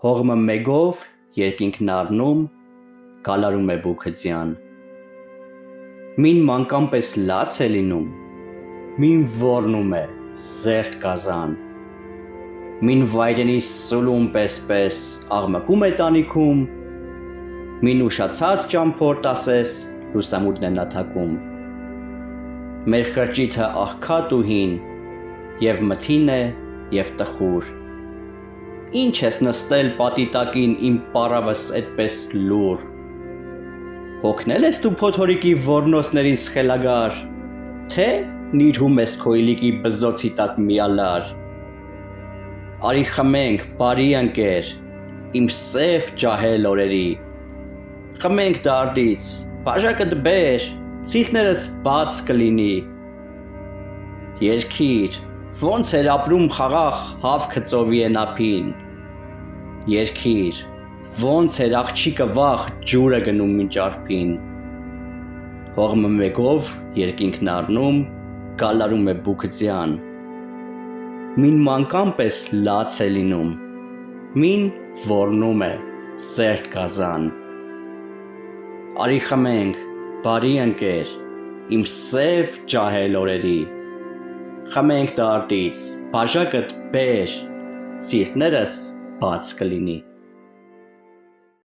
Հողմը մեգով երկինքն առնում, գալարում է բուքը ձյան։ Մին մանկան պես լաց է լինում, մին որնում է զերդ կազան։ Մին վայրենի սուլում պես աղմկում է տանիքում, մին ուշացած ճամփորդ ասես լուսամուտն է նաթակում։ Մեր խրճիթը աղքատ ու հին, և մթին է, և տխուր։ Ինչ ես նստել պատի տակին իմ պառավս էդպես լուռ։ Հոգնել ես դու փոթորիկի ոռնոցներից խելագար, թե նիրհում ես քո իլիկի բզոցի տակ միալար։ Արի խմենք, բարի ընկեր, իմ սև ջահել օրերի։ Խմենք դարդից, բաժակդ բեր, սիրտներս բաց կլինի։ Երգիր, ոնց էր ապրում խաղաղ հավքը ծովի ափին։ Երգիր, ոնց էր աղջիկը վաղ ջուրը գնում մինչ արփին։ Հողմը մեգով երկինքն առնում, գալարում է բուքը ձյան։ Մին մանկան պես լաց է լինում, մին որնում է զերդ կազան։ Արի խմենք, բարի ընկեր, իմ սև ջահել օրերի։ Խմենք դարդից, բաժակդ բեր, սիրտներս բաց կլինի։